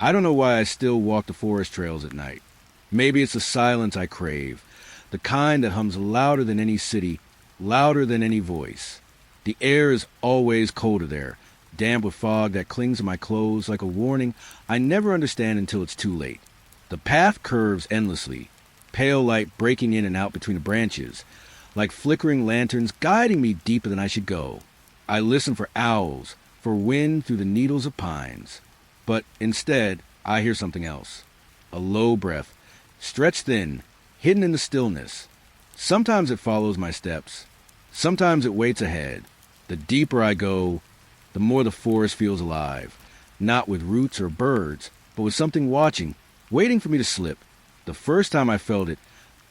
I don't know why I still walk the forest trails at night. Maybe it's the silence I crave, the kind that hums louder than any city, louder than any voice. The air is always colder there, damp with fog that clings to my clothes like a warning I never understand until it's too late. The path curves endlessly, pale light breaking in and out between the branches, like flickering lanterns guiding me deeper than I should go. I listen for owls, for wind through the needles of pines. But instead, I hear something else. A low breath, stretched thin, hidden in the stillness. Sometimes it follows my steps. Sometimes it waits ahead. The deeper I go, the more the forest feels alive. Not with roots or birds, but with something watching, waiting for me to slip. The first time I felt it,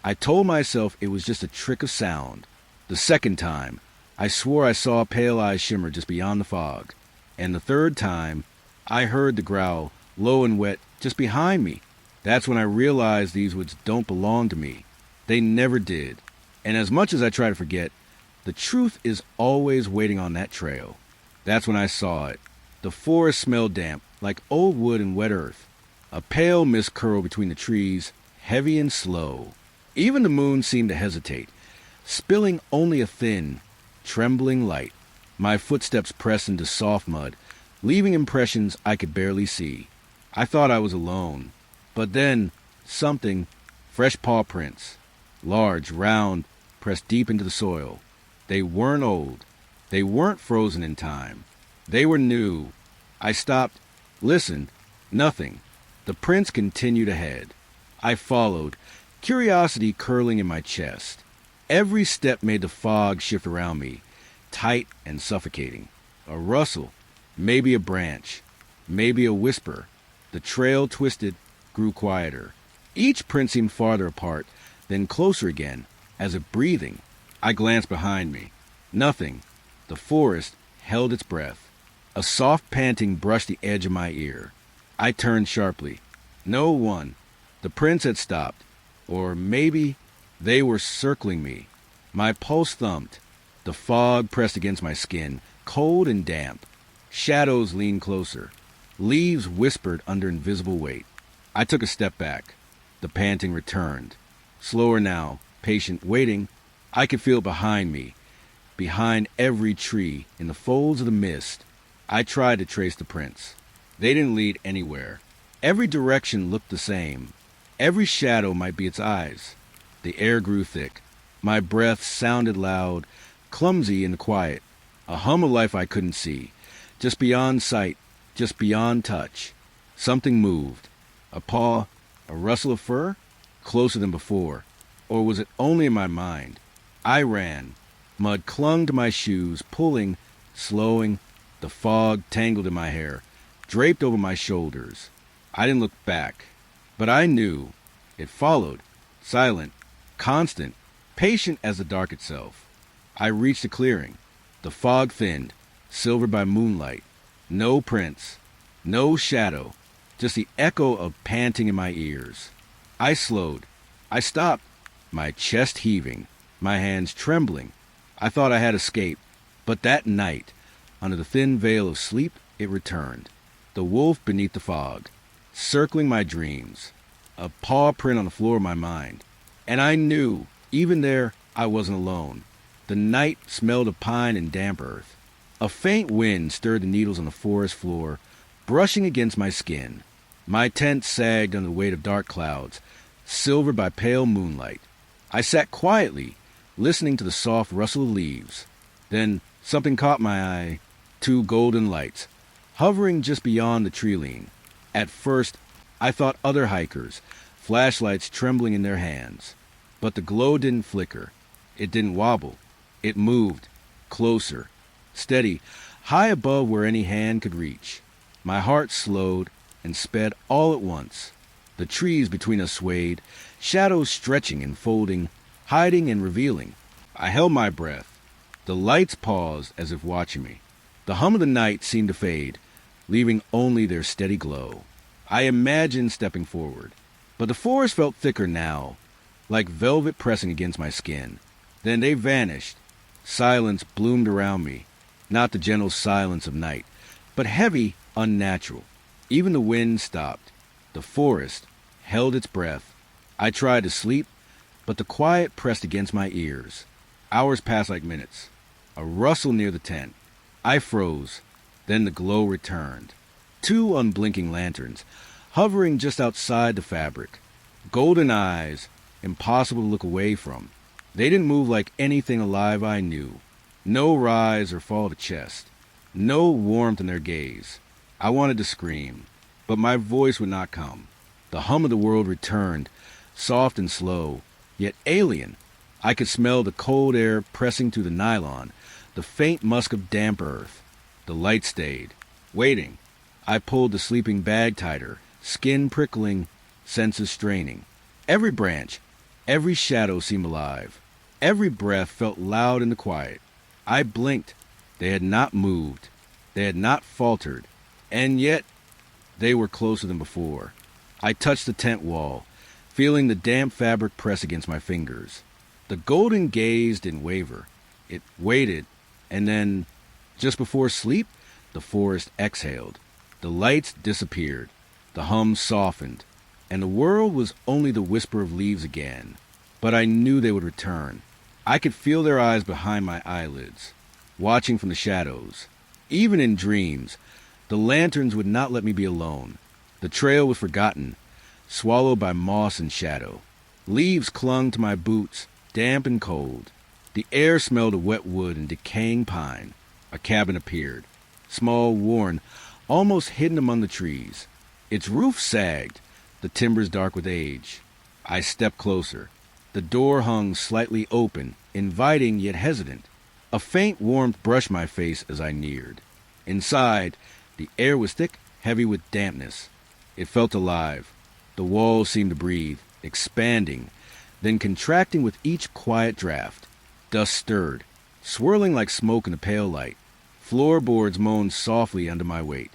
I told myself it was just a trick of sound. The second time, I swore I saw pale eyes shimmer just beyond the fog. And the third time, I heard the growl, low and wet, just behind me. That's when I realized these woods don't belong to me. They never did. And as much as I try to forget, the truth is always waiting on that trail. That's when I saw it. The forest smelled damp, like old wood and wet earth. A pale mist curled between the trees, heavy and slow. Even the moon seemed to hesitate, spilling only a thin, trembling light. My footsteps pressed into soft mud, leaving impressions I could barely see. I thought I was alone. But then, something, fresh paw prints, large, round, pressed deep into the soil. They weren't old. They weren't frozen in time. They were new. I stopped, listened, nothing. The prints continued ahead. I followed, curiosity curling in my chest. Every step made the fog shift around me, tight and suffocating. A rustle, maybe a branch, maybe a whisper. The trail twisted, grew quieter. Each print seemed farther apart, then closer again, as if breathing. I glanced behind me. Nothing. The forest held its breath. A soft panting brushed the edge of my ear. I turned sharply. No one. The prints had stopped. Or maybe they were circling me. My pulse thumped. The fog pressed against my skin, cold and damp. Shadows leaned closer. Leaves whispered under invisible weight. I took a step back. The panting returned. Slower now, patient, waiting. I could feel it behind me, behind every tree, in the folds of the mist. I tried to trace the prints. They didn't lead anywhere. Every direction looked the same. Every shadow might be its eyes. The air grew thick. My breath sounded loud, clumsy in the quiet. A hum of life I couldn't see. Just beyond sight, just beyond touch. Something moved. A paw, a rustle of fur? Closer than before. Or was it only in my mind? I ran. Mud clung to my shoes, pulling, slowing. The fog tangled in my hair, draped over my shoulders. I didn't look back, but I knew. It followed, silent, constant, patient as the dark itself. I reached a clearing. The fog thinned, silvered by moonlight. No prints, no shadow, just the echo of panting in my ears. I slowed. I stopped, my chest heaving, my hands trembling. I thought I had escaped, but that night, under the thin veil of sleep, it returned. The wolf beneath the fog, circling my dreams, a paw print on the floor of my mind. And I knew, even there, I wasn't alone. The night smelled of pine and damp earth. A faint wind stirred the needles on the forest floor, brushing against my skin. My tent sagged under the weight of dark clouds, silvered by pale moonlight. I sat quietly, listening to the soft rustle of leaves. Then something caught my eye. 2 golden lights, hovering just beyond the treeline. At first, I thought other hikers, flashlights trembling in their hands. But the glow didn't flicker. It didn't wobble. It moved, closer, steady, high above where any hand could reach. My heart slowed and sped all at once. The trees between us swayed, shadows stretching and folding, hiding and revealing. I held my breath. The lights paused as if watching me. The hum of the night seemed to fade, leaving only their steady glow. I imagined stepping forward, but the forest felt thicker now, like velvet pressing against my skin. Then they vanished. Silence bloomed around me, not the gentle silence of night, but heavy, unnatural. Even the wind stopped. The forest held its breath. I tried to sleep, but the quiet pressed against my ears. Hours passed like minutes. A rustle near the tent. I froze. Then the glow returned. 2 unblinking lanterns, hovering just outside the fabric. Golden eyes, impossible to look away from. They didn't move like anything alive I knew. No rise or fall to chest. No warmth in their gaze. I wanted to scream, but my voice would not come. The hum of the world returned, soft and slow, yet alien. I could smell the cold air pressing through the nylon, the faint musk of damp earth. The light stayed, waiting. I pulled the sleeping bag tighter, skin prickling, senses straining. Every branch, every shadow seemed alive. Every breath felt loud in the quiet. I blinked. They had not moved. They had not faltered. And yet, they were closer than before. I touched the tent wall, feeling the damp fabric press against my fingers. The golden gaze didn't waver. It waited, and then, just before sleep, the forest exhaled. The lights disappeared. The hum softened, and the world was only the whisper of leaves again. But I knew they would return. I could feel their eyes behind my eyelids, watching from the shadows. Even in dreams, the lanterns would not let me be alone. The trail was forgotten, swallowed by moss and shadow. Leaves clung to my boots, damp and cold. The air smelled of wet wood and decaying pine. A cabin appeared, small, worn, almost hidden among the trees. Its roof sagged, the timbers dark with age. I stepped closer. The door hung slightly open, inviting yet hesitant. A faint warmth brushed my face as I neared. Inside, the air was thick, heavy with dampness. It felt alive. The walls seemed to breathe, expanding, then contracting with each quiet draft. Dust stirred, swirling like smoke in the pale light. Floorboards moaned softly under my weight.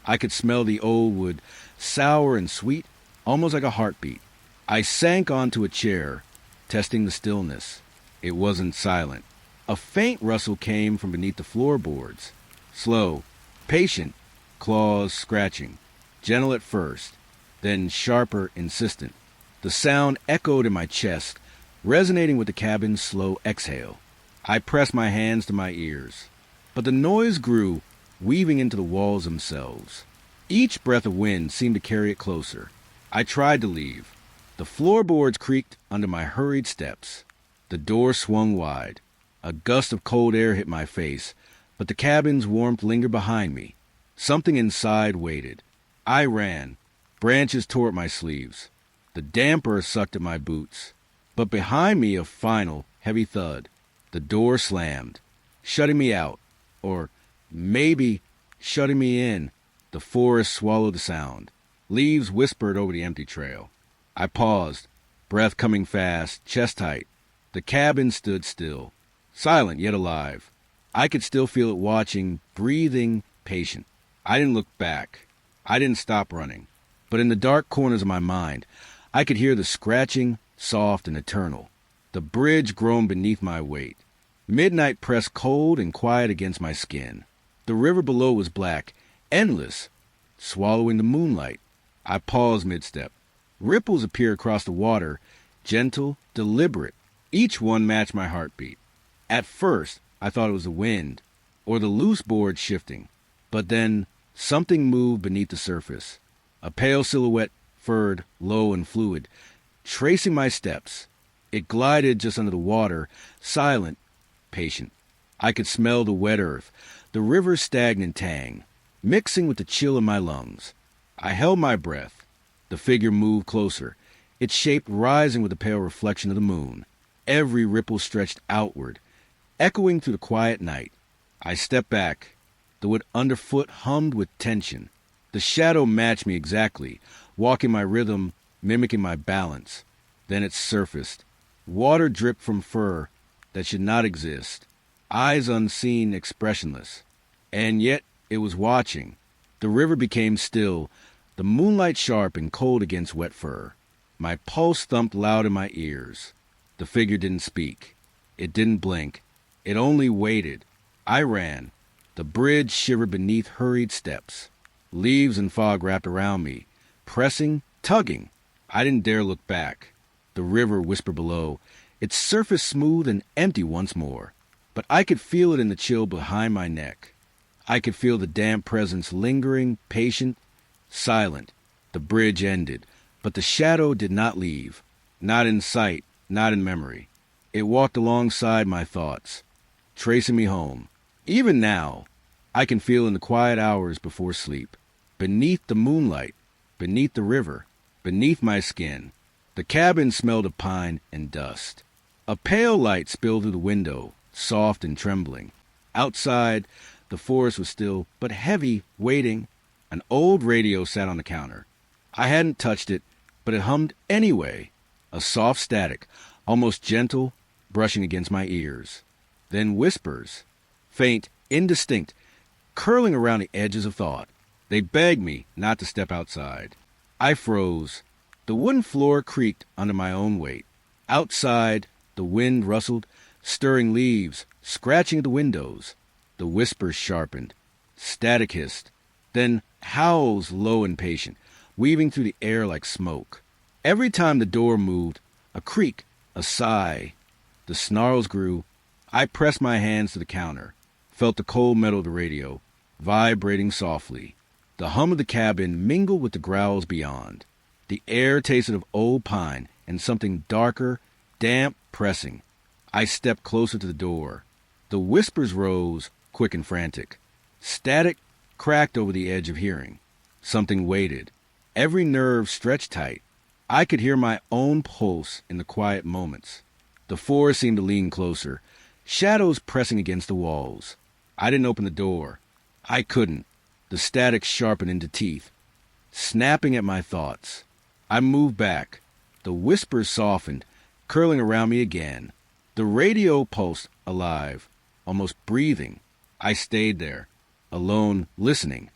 I could smell the old wood, sour and sweet, almost like a heartbeat. I sank onto a chair, testing the stillness. It wasn't silent. A faint rustle came from beneath the floorboards. Slow, patient, claws scratching. Gentle at first, then sharper, insistent. The sound echoed in my chest, resonating with the cabin's slow exhale. I pressed my hands to my ears. But the noise grew, weaving into the walls themselves. Each breath of wind seemed to carry it closer. I tried to leave. The floorboards creaked under my hurried steps. The door swung wide. A gust of cold air hit my face, but the cabin's warmth lingered behind me. Something inside waited. I ran. Branches tore at my sleeves. The damp earth sucked at my boots. But behind me a final, heavy thud. The door slammed, shutting me out. Or maybe shutting me in. The forest swallowed the sound. Leaves whispered over the empty trail. I paused, breath coming fast, chest tight. The cabin stood still, silent yet alive. I could still feel it watching, breathing, patient. I didn't look back. I didn't stop running. But in the dark corners of my mind, I could hear the scratching, soft and eternal. The bridge groaned beneath my weight. Midnight pressed cold and quiet against my skin. The river below was black, endless, swallowing the moonlight. I paused mid-step. Ripples appeared across the water, gentle, deliberate. Each one matched my heartbeat. At first, I thought it was the wind, or the loose board shifting. But then, something moved beneath the surface. A pale silhouette, furred, low and fluid, tracing my steps. It glided just under the water, silent, patient. I could smell the wet earth, the river's stagnant tang, mixing with the chill in my lungs. I held my breath. The figure moved closer, its shape rising with the pale reflection of the moon. Every ripple stretched outward, echoing through the quiet night. I stepped back. The wood underfoot hummed with tension. The shadow matched me exactly, walking my rhythm, mimicking my balance. Then it surfaced. Water dripped from fur that should not exist. Eyes unseen, expressionless. And yet it was watching. The river became still, the moonlight sharp and cold against wet fur. My pulse thumped loud in my ears. The figure didn't speak. It didn't blink. It only waited. I ran. The bridge shivered beneath hurried steps. Leaves and fog wrapped around me, pressing, tugging. I didn't dare look back. The river whispered below, its surface smooth and empty once more. But I could feel it in the chill behind my neck. I could feel the damp presence lingering, patient, silent. The bridge ended, but the shadow did not leave. Not in sight, not in memory. It walked alongside my thoughts, tracing me home. Even now, I can feel in the quiet hours before sleep, beneath the moonlight, beneath the river, beneath my skin. The cabin smelled of pine and dust. A pale light spilled through the window, soft and trembling. Outside, the forest was still, but heavy, waiting. An old radio sat on the counter. I hadn't touched it, but it hummed anyway. A soft static, almost gentle, brushing against my ears. Then whispers, faint, indistinct, curling around the edges of thought. They begged me not to step outside. I froze. The wooden floor creaked under my own weight. Outside, the wind rustled, stirring leaves, scratching at the windows. The whispers sharpened. Static hissed. Then howls low and patient, weaving through the air like smoke. Every time the door moved, a creak, a sigh. The snarls grew. I pressed my hands to the counter, felt the cold metal of the radio, vibrating softly. The hum of the cabin mingled with the growls beyond. The air tasted of old pine and something darker, damp, pressing. I stepped closer to the door. The whispers rose, quick and frantic. Static cracked over the edge of hearing. Something waited. Every nerve stretched tight. I could hear my own pulse in the quiet moments. The forest seemed to lean closer, shadows pressing against the walls. I didn't open the door. I couldn't. The static sharpened into teeth, snapping at my thoughts. I moved back. The whispers softened, curling around me again. The radio pulsed alive, almost breathing. I stayed there, alone, listening,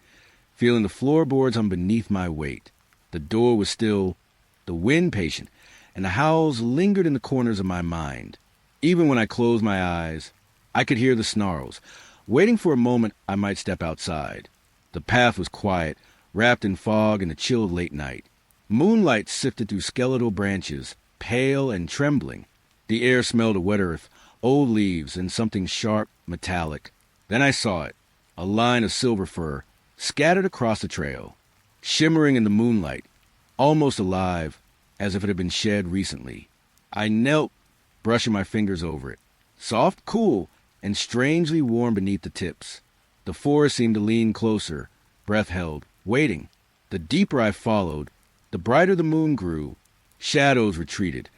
feeling the floorboards beneath my weight. The door was still, the wind patient, and the howls lingered in the corners of my mind. Even when I closed my eyes, I could hear the snarls, waiting for a moment I might step outside. The path was quiet, wrapped in fog and the chill of late night. Moonlight sifted through skeletal branches, pale and trembling. The air smelled of wet earth, old leaves, and something sharp, metallic. Then I saw it, a line of silver fur, scattered across the trail, shimmering in the moonlight, almost alive, as if it had been shed recently. I knelt, brushing my fingers over it. Soft, cool, and strangely warm beneath the tips. The forest seemed to lean closer, breath held, waiting. The deeper I followed, the brighter the moon grew. Shadows retreated,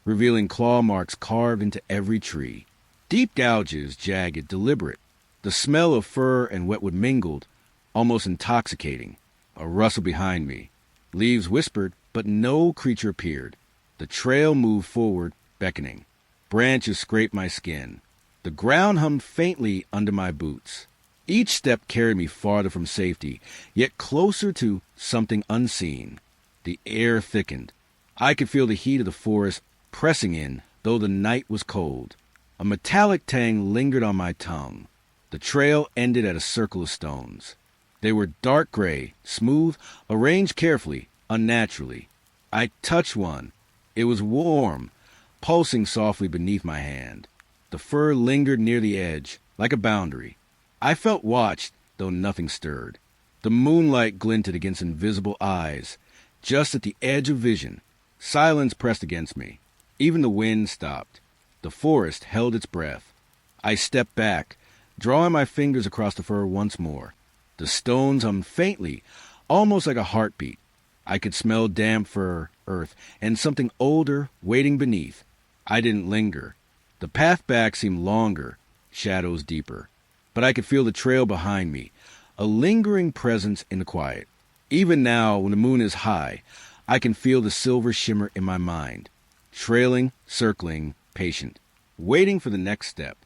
revealing claw marks carved into every tree. Deep gouges, jagged, deliberate. The smell of fur and wetwood mingled, almost intoxicating. A rustle behind me. Leaves whispered, but no creature appeared. The trail moved forward, beckoning. Branches scraped my skin. The ground hummed faintly under my boots. Each step carried me farther from safety, yet closer to something unseen. The air thickened. I could feel the heat of the forest pressing in, though the night was cold. A metallic tang lingered on my tongue. The trail ended at a circle of stones. They were dark gray, smooth, arranged carefully, unnaturally. I touched one. It was warm, pulsing softly beneath my hand. The fur lingered near the edge, like a boundary. I felt watched, though nothing stirred. The moonlight glinted against invisible eyes, just at the edge of vision. Silence pressed against me. Even the wind stopped. The forest held its breath. I stepped back, drawing my fingers across the fur once more. The stones hummed faintly, almost like a heartbeat. I could smell damp fur, earth, and something older waiting beneath. I didn't linger. The path back seemed longer, shadows deeper. But I could feel the trail behind me, a lingering presence in the quiet. Even now, when the moon is high, I can feel the silver shimmer in my mind, trailing, circling, patient, waiting for the next step.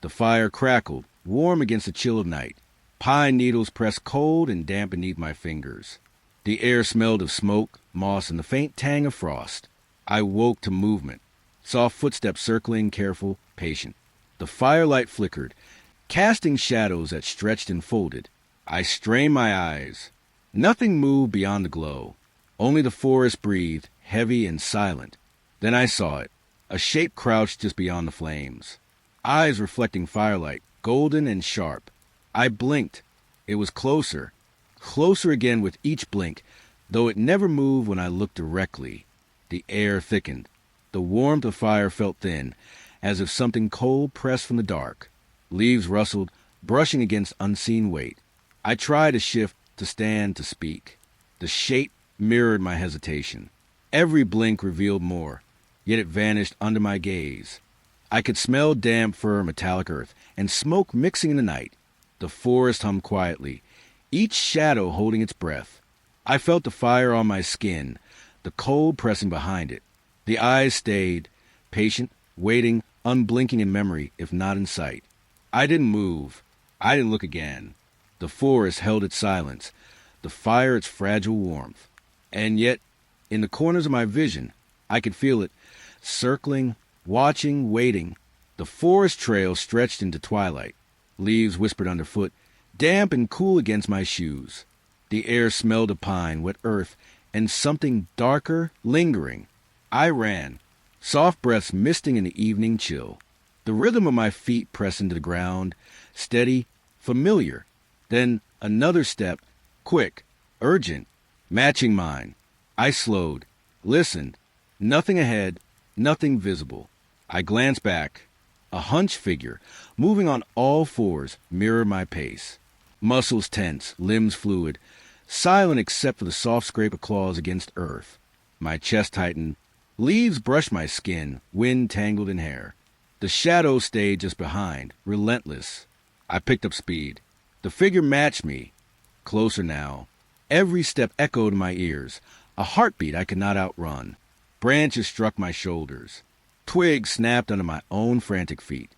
The fire crackled, warm against the chill of night. Pine needles pressed cold and damp beneath my fingers. The air smelled of smoke, moss, and the faint tang of frost. I woke to movement, saw footsteps circling, careful, patient. The firelight flickered, casting shadows that stretched and folded. I strained my eyes. Nothing moved beyond the glow. Only the forest breathed, heavy and silent. Then I saw it, a shape crouched just beyond the flames. Eyes reflecting firelight, golden and sharp. I blinked. It was closer. Closer again with each blink, though it never moved when I looked directly. The air thickened. The warmth of fire felt thin, as if something cold pressed from the dark. Leaves rustled, brushing against unseen weight. I tried to shift, to stand, to speak. The shape mirrored my hesitation. Every blink revealed more, yet it vanished under my gaze. I could smell damp fur, metallic earth, and smoke mixing in the night. The forest hummed quietly, each shadow holding its breath. I felt the fire on my skin, the cold pressing behind it. The eyes stayed, patient, waiting, unblinking in memory, if not in sight. I didn't move. I didn't look again. The forest held its silence, the fire its fragile warmth. And yet, in the corners of my vision, I could feel it, circling, watching, waiting. The forest trail stretched into twilight. Leaves whispered underfoot, damp and cool against my shoes. The air smelled of pine, wet earth, and something darker, lingering. I ran, soft breaths misting in the evening chill. The rhythm of my feet pressed into the ground, steady, familiar. Then another step, quick, urgent, matching mine. I slowed, listened. Nothing ahead, nothing visible. I glanced back. A hunched figure, moving on all fours, mirrored my pace. Muscles tense, limbs fluid, silent except for the soft scrape of claws against earth. My chest tightened. Leaves brushed my skin, wind tangled in hair. The shadow stayed just behind, relentless. I picked up speed. The figure matched me. Closer now. Every step echoed in my ears, a heartbeat I could not outrun. Branches struck my shoulders. Twigs snapped under my own frantic feet.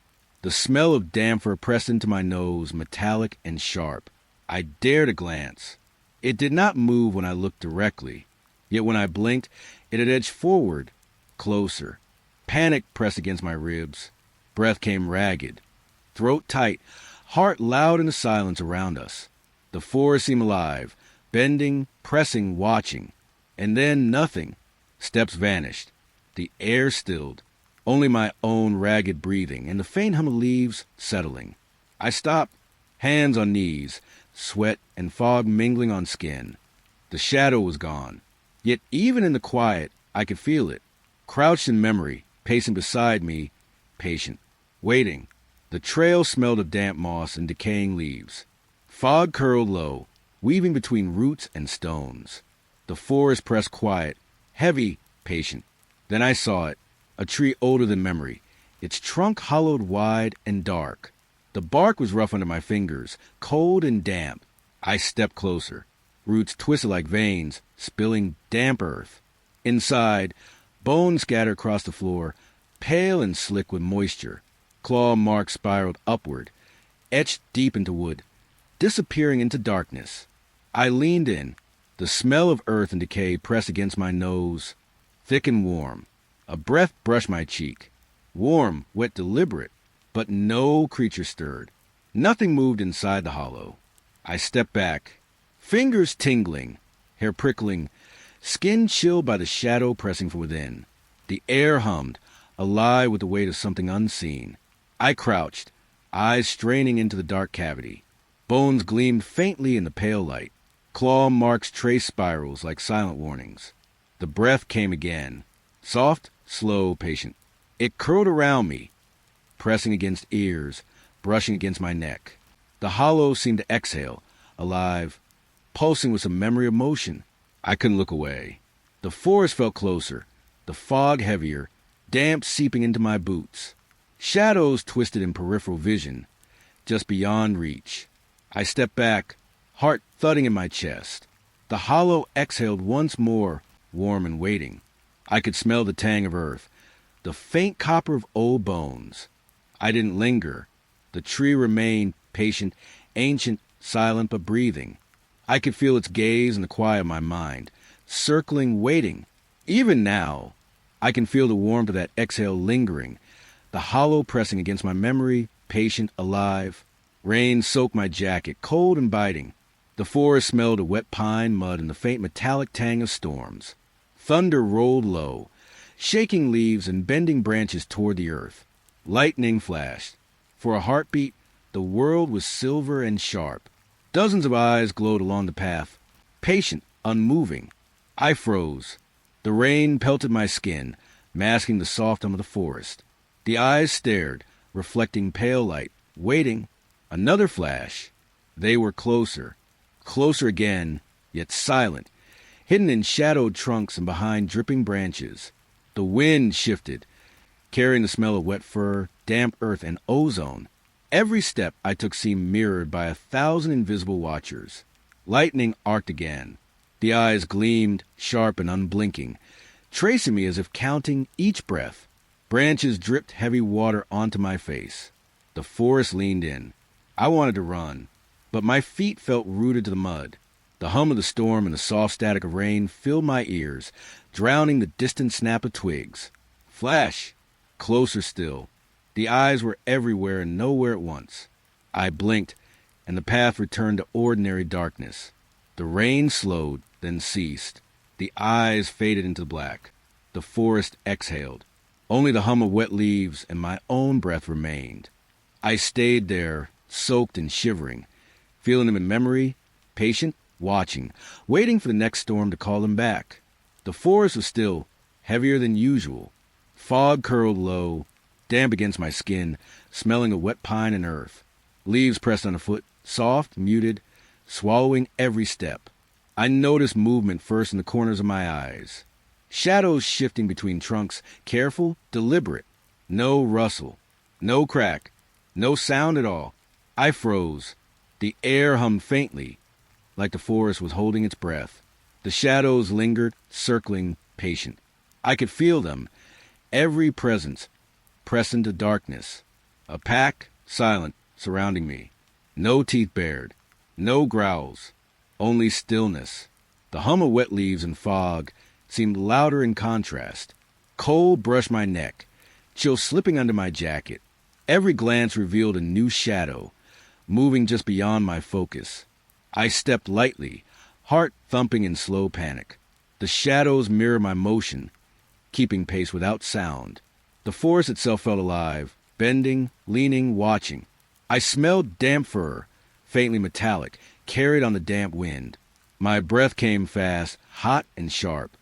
The smell of damper pressed into my nose, metallic and sharp. I dared a glance. It did not move when I looked directly. Yet when I blinked, it had edged forward, closer. Panic pressed against my ribs. Breath came ragged. Throat tight, heart loud in the silence around us. The forest seemed alive, bending, pressing, watching. And then nothing. Steps vanished. The air stilled. Only my own ragged breathing and the faint hum of leaves settling. I stopped, hands on knees, sweat and fog mingling on skin. The shadow was gone. Yet even in the quiet, I could feel it. Crouched in memory, pacing beside me, patient, waiting. The trail smelled of damp moss and decaying leaves. Fog curled low, weaving between roots and stones. The forest pressed quiet, heavy, patient. Then I saw it, a tree older than memory, its trunk hollowed wide and dark. The bark was rough under my fingers, cold and damp. I stepped closer. Roots twisted like veins, spilling damp earth. Inside, bones scattered across the floor, pale and slick with moisture. Claw marks spiraled upward, etched deep into wood, disappearing into darkness. I leaned in. The smell of earth and decay pressed against my nose, thick and warm. A breath brushed my cheek. Warm, wet, deliberate, but no creature stirred. Nothing moved inside the hollow. I stepped back. Fingers tingling, hair prickling, skin chilled by the shadow pressing from within. The air hummed, alive with the weight of something unseen. I crouched, eyes straining into the dark cavity. Bones gleamed faintly in the pale light. Claw marks traced spirals like silent warnings. The breath came again, soft, slow, patient. It curled around me, pressing against ears, brushing against my neck. The hollow seemed to exhale, alive, pulsing with some memory of motion. I couldn't look away. The forest felt closer, the fog heavier, damp seeping into my boots. Shadows twisted in peripheral vision, just beyond reach. I stepped back, heart thudding in my chest. The hollow exhaled once more, warm and waiting. I could smell the tang of earth, the faint copper of old bones. I didn't linger. The tree remained patient, ancient, silent but breathing. I could feel its gaze in the quiet of my mind, circling, waiting. Even now, I can feel the warmth of that exhale lingering, the hollow pressing against my memory, patient, alive. Rain soaked my jacket, cold and biting. The forest smelled of wet pine, mud, and the faint metallic tang of storms. Thunder rolled low, shaking leaves and bending branches toward the earth. Lightning flashed. For a heartbeat, the world was silver and sharp. Dozens of eyes glowed along the path, patient, unmoving. I froze. The rain pelted my skin, masking the soft hum of the forest. The eyes stared, reflecting pale light, waiting. Another flash. They were closer. Closer again, yet silent, hidden in shadowed trunks and behind dripping branches. The wind shifted, carrying the smell of wet fur, damp earth, and ozone. Every step I took seemed mirrored by 1,000 invisible watchers. Lightning arced again. The eyes gleamed, sharp and unblinking, tracing me as if counting each breath. Branches dripped heavy water onto my face. The forest leaned in. I wanted to run, but my feet felt rooted to the mud. The hum of the storm and the soft static of rain filled my ears, drowning the distant snap of twigs. Flash! Closer still. The eyes were everywhere and nowhere at once. I blinked, and the path returned to ordinary darkness. The rain slowed, then ceased. The eyes faded into black. The forest exhaled. Only the hum of wet leaves and my own breath remained. I stayed there, soaked and shivering, feeling them in memory, patient, watching, waiting for the next storm to call them back. The forest was still, heavier than usual. Fog curled low, damp against my skin, smelling of wet pine and earth. Leaves pressed underfoot, soft, muted, swallowing every step. I noticed movement first in the corners of my eyes. Shadows shifting between trunks, careful, deliberate. No rustle, no crack, no sound at all. I froze. The air hummed faintly, like the forest was holding its breath. The shadows lingered, circling, patient. I could feel them, every presence, pressed into darkness. A pack, silent, surrounding me. No teeth bared, no growls, only stillness. The hum of wet leaves and fog seemed louder in contrast. Cold brushed my neck, chill slipping under my jacket. Every glance revealed a new shadow, moving just beyond my focus. I stepped lightly, heart thumping in slow panic. The shadows mirrored my motion, keeping pace without sound. The forest itself felt alive, bending, leaning, watching. I smelled damp fur, faintly metallic, carried on the damp wind. My breath came fast, hot and sharp,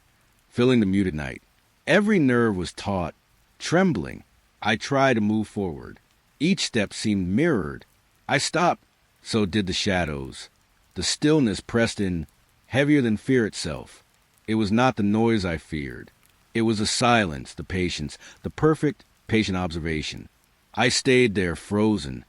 filling the muted night. Every nerve was taut, trembling. I tried to move forward. Each step seemed mirrored. I stopped. So did the shadows. The stillness pressed in, heavier than fear itself. It was not the noise I feared. It was the silence, the patience, the perfect, patient observation. I stayed there, frozen,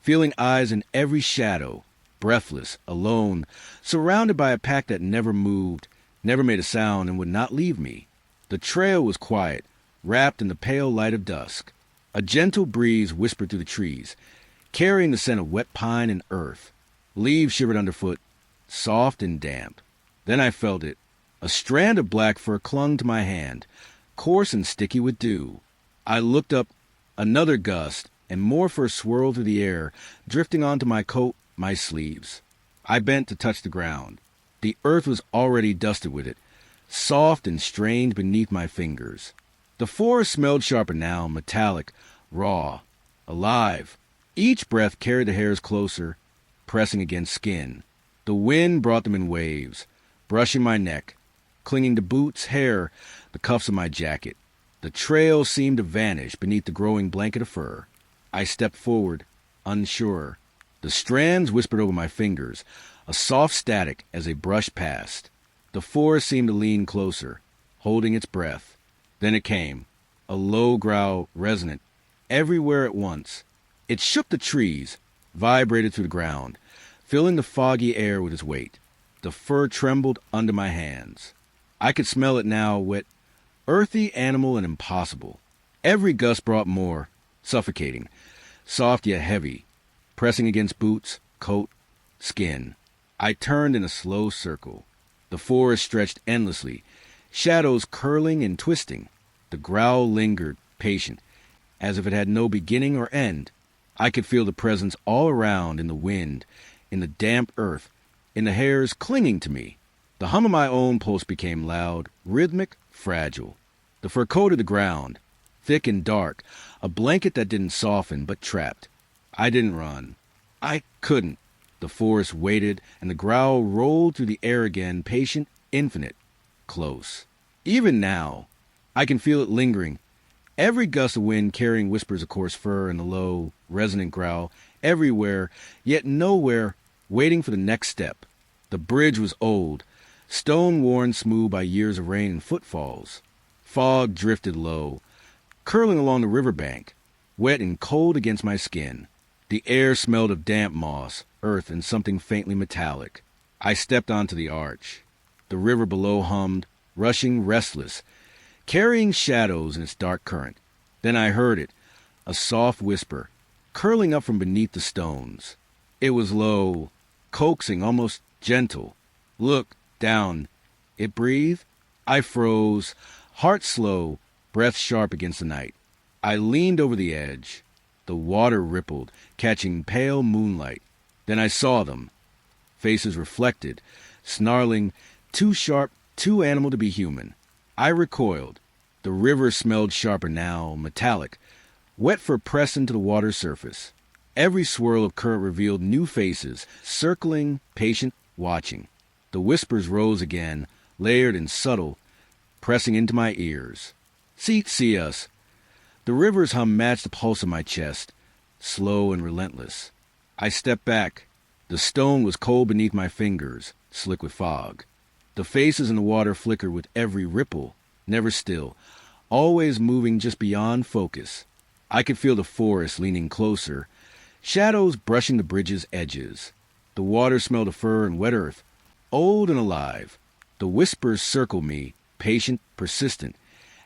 feeling eyes in every shadow, breathless, alone, surrounded by a pack that never moved, never made a sound, and would not leave me. The trail was quiet, wrapped in the pale light of dusk. A gentle breeze whispered through the trees, carrying the scent of wet pine and earth. Leaves shivered underfoot, soft and damp. Then I felt it. A strand of black fur clung to my hand, coarse and sticky with dew. I looked up. Another gust, and more fur swirled through the air, drifting onto my coat, my sleeves. I bent to touch the ground. The earth was already dusted with it, soft and strange beneath my fingers. The forest smelled sharper now, metallic, raw, alive. Each breath carried the hairs closer, pressing against skin. The wind brought them in waves, brushing my neck, clinging to boots, hair, the cuffs of my jacket. The trail seemed to vanish beneath the growing blanket of fur. I stepped forward, unsure. The strands whispered over my fingers, a soft static as they brushed past. The forest seemed to lean closer, holding its breath. Then it came, a low growl, resonant, everywhere at once. It shook the trees, vibrated through the ground, filling the foggy air with its weight. The fur trembled under my hands. I could smell it now, wet, earthy, animal, and impossible. Every gust brought more, suffocating, soft yet heavy, pressing against boots, coat, skin. I turned in a slow circle. The forest stretched endlessly, shadows curling and twisting. The growl lingered, patient, as if it had no beginning or end. I could feel the presence all around, in the wind, in the damp earth, and the hairs clinging to me. The hum of my own pulse became loud, rhythmic, fragile. The fur coated the ground, thick and dark, a blanket that didn't soften but trapped. I didn't run. I couldn't. The forest waited, and the growl rolled through the air again, patient, infinite, close. Even now, I can feel it lingering. Every gust of wind carrying whispers of coarse fur and the low, resonant growl, everywhere, yet nowhere, waiting for the next step. The bridge was old, stone worn smooth by years of rain and footfalls. Fog drifted low, curling along the riverbank, wet and cold against my skin. The air smelled of damp moss, earth, and something faintly metallic. I stepped onto the arch. The river below hummed, rushing restless, carrying shadows in its dark current. Then I heard it, a soft whisper, curling up from beneath the stones. It was low, coaxing, almost gentle. Look, down. It breathed. I froze, heart slow, breath sharp against the night. I leaned over the edge. The water rippled, catching pale moonlight. Then I saw them. Faces reflected, snarling, too sharp, too animal to be human. I recoiled. The river smelled sharper now, metallic, wet fur pressed into the water's surface. Every swirl of current revealed new faces, circling, patient, watching. The whispers rose again, layered and subtle, pressing into my ears. See us. The river's hum matched the pulse of my chest, slow and relentless. I stepped back. The stone was cold beneath my fingers, slick with fog. The faces in the water flickered with every ripple, never still, always moving just beyond focus. I could feel the forest leaning closer, shadows brushing the bridge's edges. The water smelled of fur and wet earth, old and alive. The whispers circled me, patient, persistent,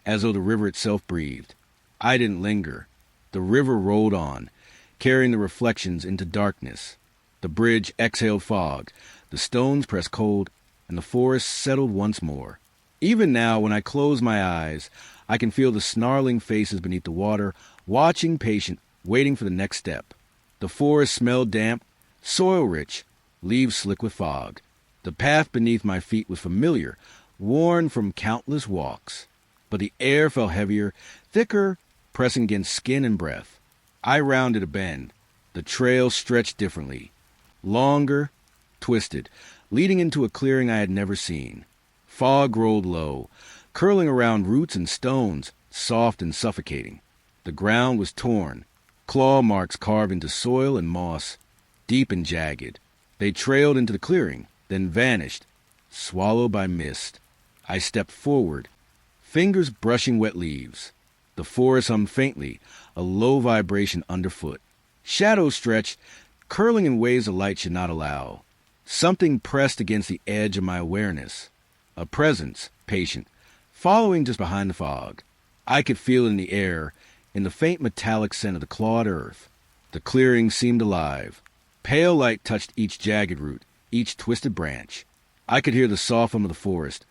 as though the river itself breathed. I didn't linger. The river rolled on, carrying the reflections into darkness. The bridge exhaled fog, the stones pressed cold, and the forest settled once more. Even now, when I close my eyes, I can feel the snarling faces beneath the water, watching, patient, waiting for the next step. The forest smelled damp, soil-rich, leaves slick with fog. The path beneath my feet was familiar, worn from countless walks. But the air felt heavier, thicker, pressing against skin and breath. I rounded a bend. The trail stretched differently, longer, twisted, leading into a clearing I had never seen. Fog rolled low, curling around roots and stones, soft and suffocating. The ground was torn, claw marks carved into soil and moss, deep and jagged. They trailed into the clearing, then vanished, swallowed by mist. I stepped forward, fingers brushing wet leaves. The forest hummed faintly, a low vibration underfoot. Shadows stretched, curling in ways the light should not allow. Something pressed against the edge of my awareness. A presence, patient, following just behind the fog. I could feel it in the air, in the faint metallic scent of the clawed earth. The clearing seemed alive. Pale light touched each jagged root, each twisted branch. I could hear the soft hum of the forest,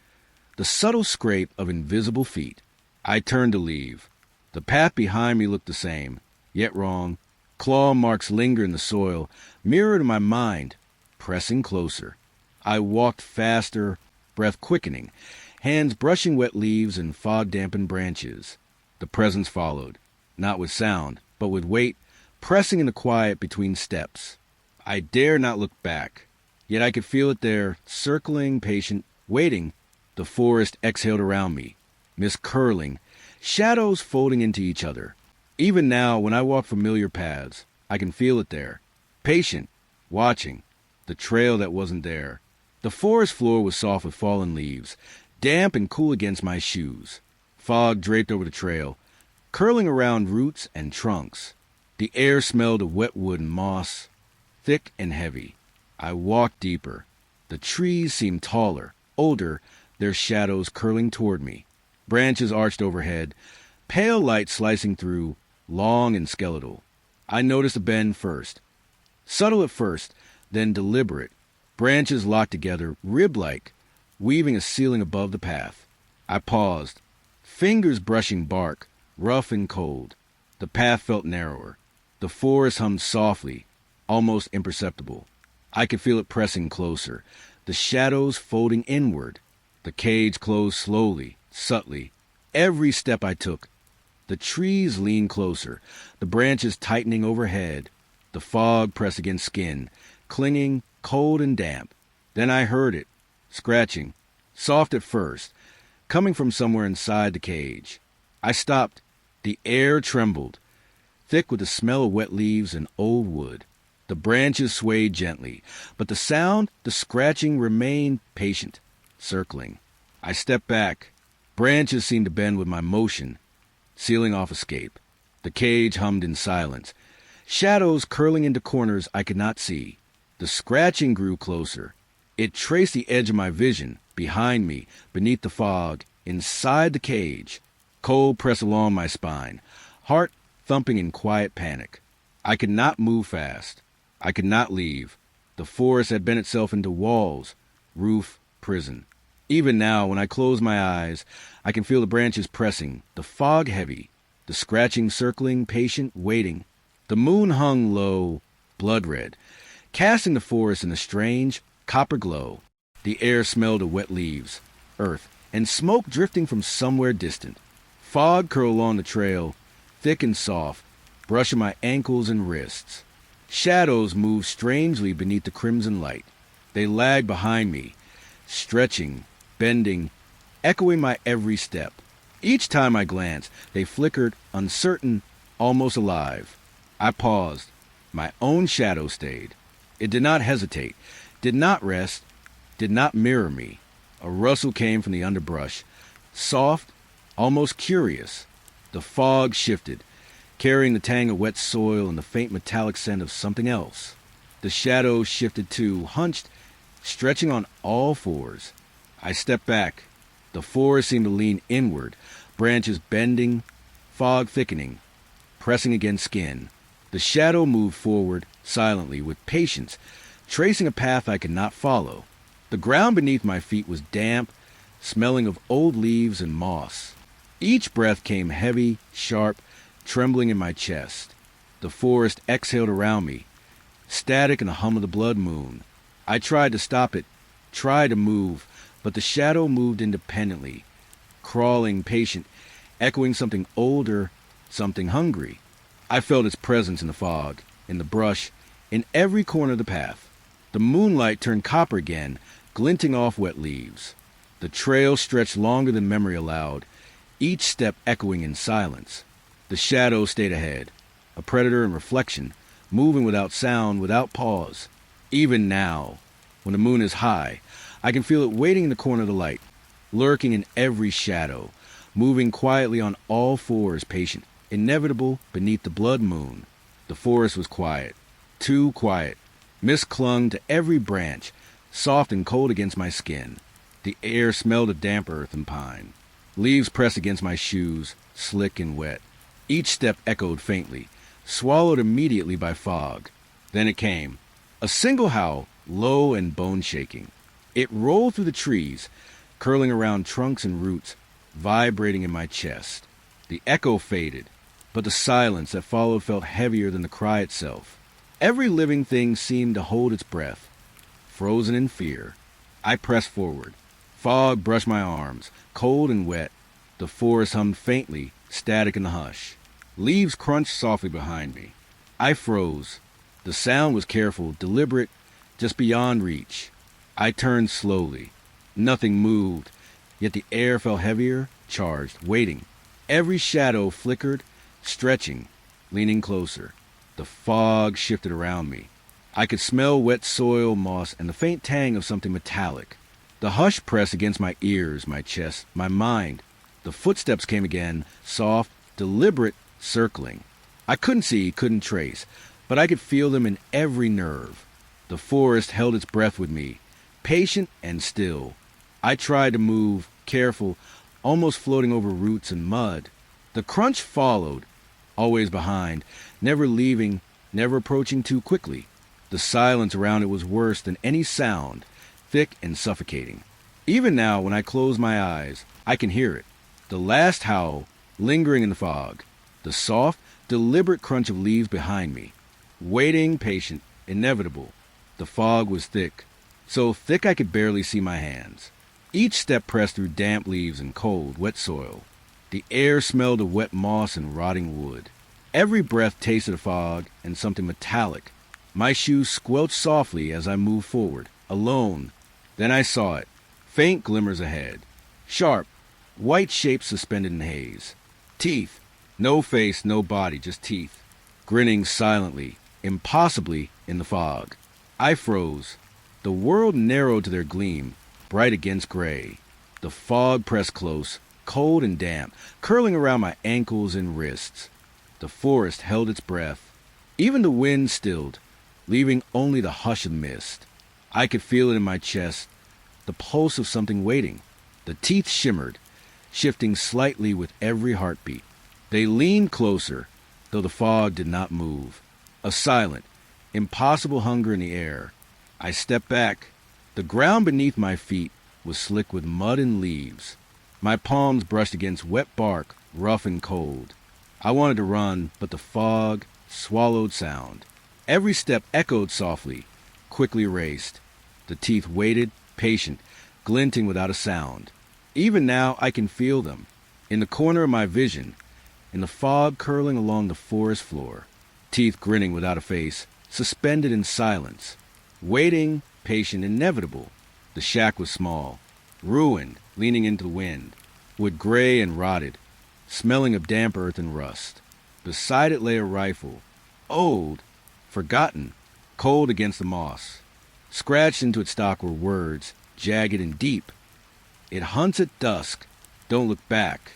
the subtle scrape of invisible feet. I turned to leave. The path behind me looked the same, yet wrong. Claw marks lingered in the soil, mirrored in my mind, pressing closer. I walked faster, breath quickening, hands brushing wet leaves and fog-dampened branches. The presence followed, not with sound, but with weight, pressing in the quiet between steps. I dared not look back, yet I could feel it there, circling, patient, waiting. The forest exhaled around me, mist curling, shadows folding into each other. Even now, when I walk familiar paths, I can feel it there, patient, watching, the trail that wasn't there. The forest floor was soft with fallen leaves, damp and cool against my shoes. Fog draped over the trail, curling around roots and trunks. The air smelled of wet wood and moss, thick and heavy. I walked deeper. The trees seemed taller, older, their shadows curling toward me. Branches arched overhead, pale light slicing through, long and skeletal. I noticed a bend first. Subtle at first, then deliberate. Branches locked together, rib-like, weaving a ceiling above the path. I paused, fingers brushing bark, rough and cold. The path felt narrower. The forest hummed softly, almost imperceptible. I could feel it pressing closer, the shadows folding inward. The cage closed slowly, subtly. Every step I took, the trees leaned closer, the branches tightening overhead. The fog pressed against skin, clinging, cold and damp. Then I heard it, scratching, soft at first, coming from somewhere inside the cage. I stopped. The air trembled, thick with the smell of wet leaves and old wood. The branches swayed gently, but the sound, the scratching, remained patient, circling. I stepped back. Branches seemed to bend with my motion, sealing off escape. The cage hummed in silence, shadows curling into corners I could not see. The scratching grew closer. It traced the edge of my vision, behind me, beneath the fog, inside the cage. Cold pressed along my spine, heart thumping in quiet panic. I could not move fast. I could not leave. The forest had bent itself into walls, roof, prison. Even now, when I close my eyes, I can feel the branches pressing, the fog heavy, the scratching circling, patient, waiting. The moon hung low, blood-red, casting the forest in a strange, copper glow. The air smelled of wet leaves, earth, and smoke drifting from somewhere distant. Fog curled along the trail, thick and soft, brushing my ankles and wrists. Shadows moved strangely beneath the crimson light. They lagged behind me, stretching, bending, echoing my every step. Each time I glanced, they flickered, uncertain, almost alive. I paused. My own shadow stayed. It did not hesitate, did not rest, did not mirror me. A rustle came from the underbrush, soft, almost curious. The fog shifted, carrying the tang of wet soil and the faint metallic scent of something else. The shadows shifted too, hunched, stretching on all fours. I stepped back. The forest seemed to lean inward, branches bending, fog thickening, pressing against skin. The shadow moved forward, silently, with patience, tracing a path I could not follow. The ground beneath my feet was damp, smelling of old leaves and moss. Each breath came heavy, sharp, trembling in my chest. The forest exhaled around me, static in the hum of the blood moon. I tried to stop it, tried to move, but the shadow moved independently, crawling, patient, echoing something older, something hungry. I felt its presence in the fog, in the brush, in every corner of the path. The moonlight turned copper again, glinting off wet leaves. The trail stretched longer than memory allowed, each step echoing in silence. The shadow stayed ahead, a predator in reflection, moving without sound, without pause. Even now, when the moon is high, I can feel it waiting in the corner of the light, lurking in every shadow, moving quietly on all fours, patient, inevitable beneath the blood moon. The forest was quiet, too quiet. Mist clung to every branch, soft and cold against my skin. The air smelled of damp earth and pine. Leaves pressed against my shoes, slick and wet. Each step echoed faintly, swallowed immediately by fog. Then it came, a single howl, low and bone-shaking. It rolled through the trees, curling around trunks and roots, vibrating in my chest. The echo faded, but the silence that followed felt heavier than the cry itself. Every living thing seemed to hold its breath, frozen in fear. I pressed forward. Fog brushed my arms, cold and wet. The forest hummed faintly, static in the hush. Leaves crunched softly behind me. I froze. The sound was careful, deliberate, just beyond reach. I turned slowly. Nothing moved, yet the air felt heavier, charged, waiting. Every shadow flickered, stretching, leaning closer. The fog shifted around me. I could smell wet soil, moss, and the faint tang of something metallic. The hush pressed against my ears, my chest, my mind. The footsteps came again, soft, deliberate, circling. I couldn't see, couldn't trace, but I could feel them in every nerve. The forest held its breath with me, patient and still. I tried to move, careful, almost floating over roots and mud. The crunch followed, always behind, never leaving, never approaching too quickly. The silence around it was worse than any sound, thick and suffocating. Even now, when I close my eyes, I can hear it. The last howl, lingering in the fog. The soft, deliberate crunch of leaves behind me. Waiting, patient, inevitable. The fog was thick, so thick I could barely see my hands. Each step pressed through damp leaves and cold, wet soil. The air smelled of wet moss and rotting wood. Every breath tasted of fog and something metallic. My shoes squelched softly as I moved forward, alone. Then I saw it. Faint glimmers ahead. Sharp, white shapes suspended in haze. Teeth. No face, no body, just teeth. Grinning silently, impossibly, in the fog. I froze. The world narrowed to their gleam, bright against gray. The fog pressed close, cold and damp, curling around my ankles and wrists. The forest held its breath. Even the wind stilled, leaving only the hush of mist. I could feel it in my chest, the pulse of something waiting. The teeth shimmered, shifting slightly with every heartbeat. They leaned closer, though the fog did not move. A silent, impossible hunger in the air. I stepped back. The ground beneath my feet was slick with mud and leaves. My palms brushed against wet bark, rough and cold. I wanted to run, but the fog swallowed sound. Every step echoed softly, quickly erased. The teeth waited, patient, glinting without a sound. Even now I can feel them, in the corner of my vision, in the fog curling along the forest floor. Teeth grinning without a face, suspended in silence. Waiting, patient, inevitable. The shack was small, ruined, leaning into the wind, wood gray and rotted, smelling of damp earth and rust. Beside it lay a rifle, old, forgotten, cold against the moss. Scratched into its stock were words, jagged and deep. It hunts at dusk. Don't look back.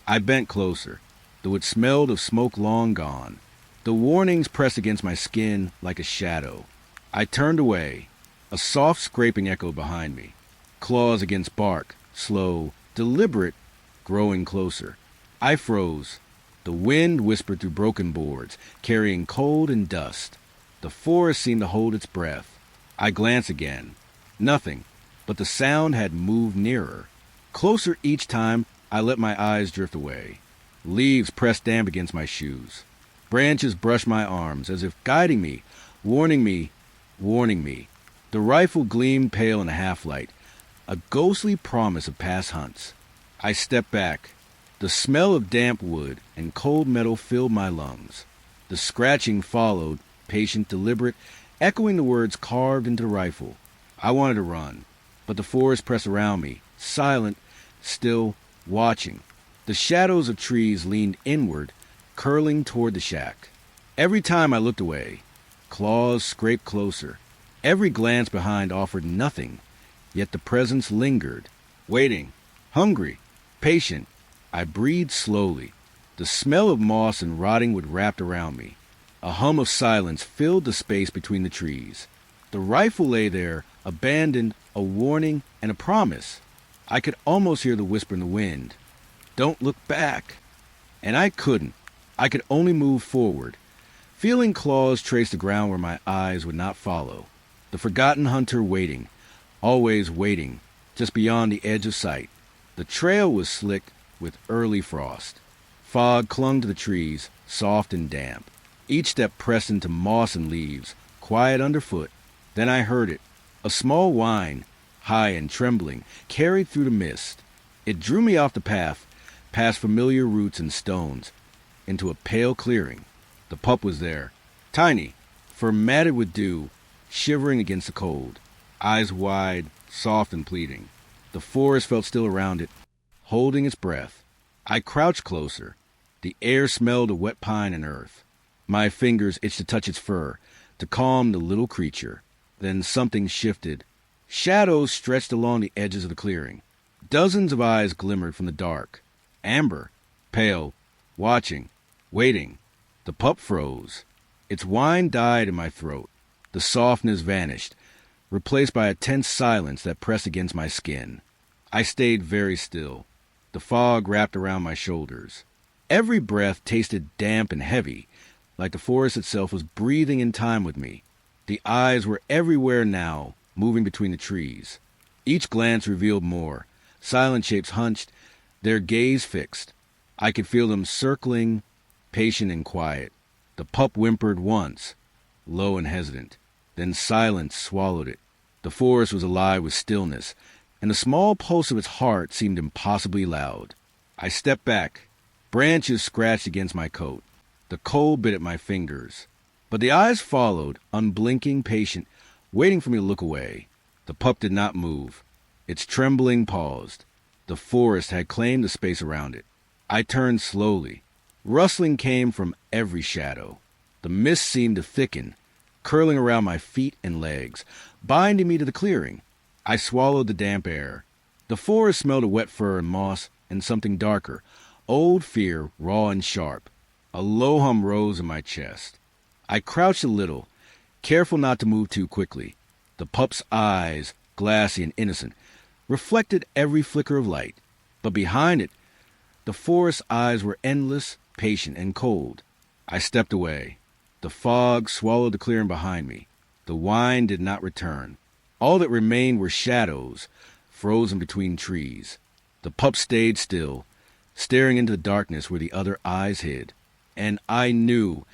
I bent closer, though it smelled of smoke long gone. The warnings pressed against my skin like a shadow. I turned away. A soft scraping echoed behind me. Claws against bark, slow, deliberate, growing closer. I froze. The wind whispered through broken boards, carrying cold and dust. The forest seemed to hold its breath. I glanced again. Nothing, but the sound had moved nearer. Closer each time, I let my eyes drift away. Leaves pressed damp against my shoes. Branches brushed my arms, as if guiding me, warning me, warning me. The rifle gleamed pale in the half-light, a ghostly promise of past hunts. I stepped back. The smell of damp wood and cold metal filled my lungs. The scratching followed, patient, deliberate, echoing the words carved into the rifle. I wanted to run, but the forest pressed around me, silent, still, watching. The shadows of trees leaned inward, curling toward the shack. Every time I looked away, claws scraped closer. Every glance behind offered nothing, yet the presence lingered, waiting, hungry, patient. I breathed slowly. The smell of moss and rotting wood wrapped around me. A hum of silence filled the space between the trees. The rifle lay there, abandoned, a warning and a promise. I could almost hear the whisper in the wind. Don't look back. And I couldn't. I could only move forward, feeling claws trace the ground where my eyes would not follow. The forgotten hunter waiting, always waiting, just beyond the edge of sight. The trail was slick with early frost. Fog clung to the trees, soft and damp. Each step pressed into moss and leaves, quiet underfoot. Then I heard it, a small whine, high and trembling, carried through the mist. It drew me off the path, past familiar roots and stones, into a pale clearing. The pup was there, tiny, fur matted with dew, shivering against the cold, eyes wide, soft and pleading. The forest felt still around it, holding its breath. I crouched closer. The air smelled of wet pine and earth. My fingers itched to touch its fur, to calm the little creature. Then something shifted. Shadows stretched along the edges of the clearing. Dozens of eyes glimmered from the dark. Amber, pale, watching, waiting. The pup froze. Its whine died in my throat. The softness vanished, replaced by a tense silence that pressed against my skin. I stayed very still. The fog wrapped around my shoulders. Every breath tasted damp and heavy, like the forest itself was breathing in time with me. The eyes were everywhere now, moving between the trees. Each glance revealed more. Silent shapes hunched, their gaze fixed. I could feel them circling, patient and quiet. The pup whimpered once, low and hesitant. Then silence swallowed it. The forest was alive with stillness, and the small pulse of its heart seemed impossibly loud. I stepped back. Branches scratched against my coat. The cold bit at my fingers. But the eyes followed, unblinking, patient, waiting for me to look away. The pup did not move. Its trembling paused. The forest had claimed the space around it. I turned slowly. Rustling came from every shadow. The mist seemed to thicken, curling around my feet and legs, binding me to the clearing. I swallowed the damp air. The forest smelled of wet fur and moss and something darker, old fear, raw and sharp. A low hum rose in my chest. I crouched a little, careful not to move too quickly. The pup's eyes, glassy and innocent, reflected every flicker of light. But behind it, the forest's eyes were endless, patient, and cold. I stepped away. The fog swallowed the clearing behind me. The whine did not return. All that remained were shadows, frozen between trees. The pup stayed still, staring into the darkness where the other eyes hid. And I knew,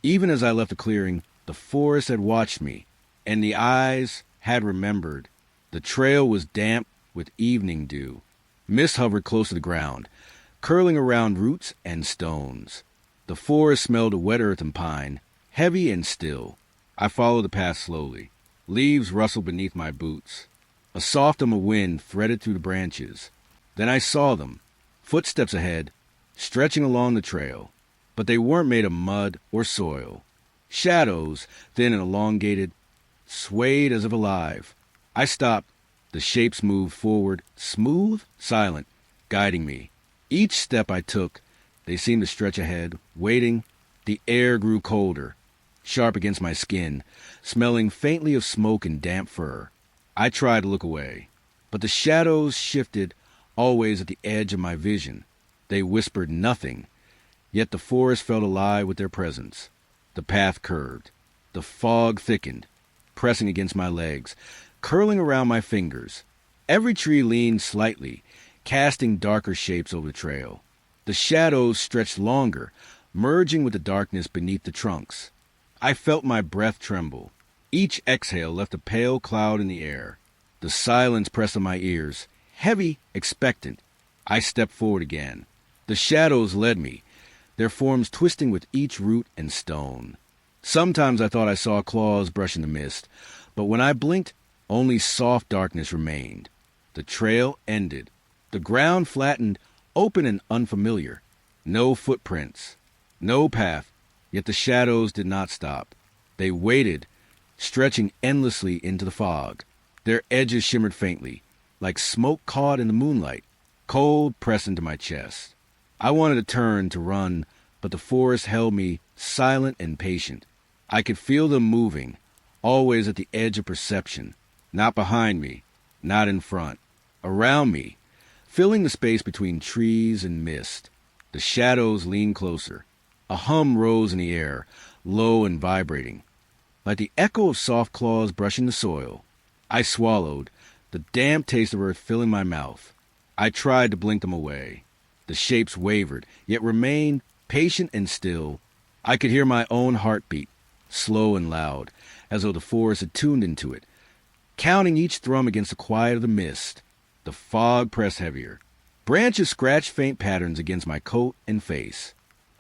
even as I left the clearing, the forest had watched me, and the eyes had remembered. The trail was damp with evening dew. Mist hovered close to the ground, curling around roots and stones. The forest smelled of wet earth and pine, heavy and still. I followed the path slowly. Leaves rustled beneath my boots. A soft hum of wind threaded through the branches. Then I saw them, footsteps ahead, stretching along the trail. But they weren't made of mud or soil. Shadows, thin and elongated, swayed as if alive. I stopped. The shapes moved forward, smooth, silent, guiding me. Each step I took, they seemed to stretch ahead, waiting. The air grew colder, sharp against my skin, smelling faintly of smoke and damp fur. I tried to look away, but the shadows shifted, always at the edge of my vision. They whispered nothing, yet the forest felt alive with their presence. The path curved. The fog thickened, pressing against my legs, curling around my fingers. Every tree leaned slightly, casting darker shapes over the trail. The shadows stretched longer, merging with the darkness beneath the trunks. I felt my breath tremble. Each exhale left a pale cloud in the air. The silence pressed on my ears, heavy, expectant. I stepped forward again. The shadows led me, their forms twisting with each root and stone. Sometimes I thought I saw claws brushing the mist, but when I blinked, only soft darkness remained. The trail ended. The ground flattened, open and unfamiliar. No footprints, no path, yet the shadows did not stop. They waited, stretching endlessly into the fog. Their edges shimmered faintly, like smoke caught in the moonlight. Cold pressed into my chest. I wanted to turn, to run, but the forest held me, silent and patient. I could feel them moving, always at the edge of perception, not behind me, not in front, around me, filling the space between trees and mist. The shadows leaned closer. A hum rose in the air, low and vibrating, like the echo of soft claws brushing the soil. I swallowed, the damp taste of earth filling my mouth. I tried to blink them away. The shapes wavered, yet remained patient and still. I could hear my own heartbeat, slow and loud, as though the forest had tuned into it, counting each thrum against the quiet of the mist. The fog pressed heavier. Branches scratched faint patterns against my coat and face.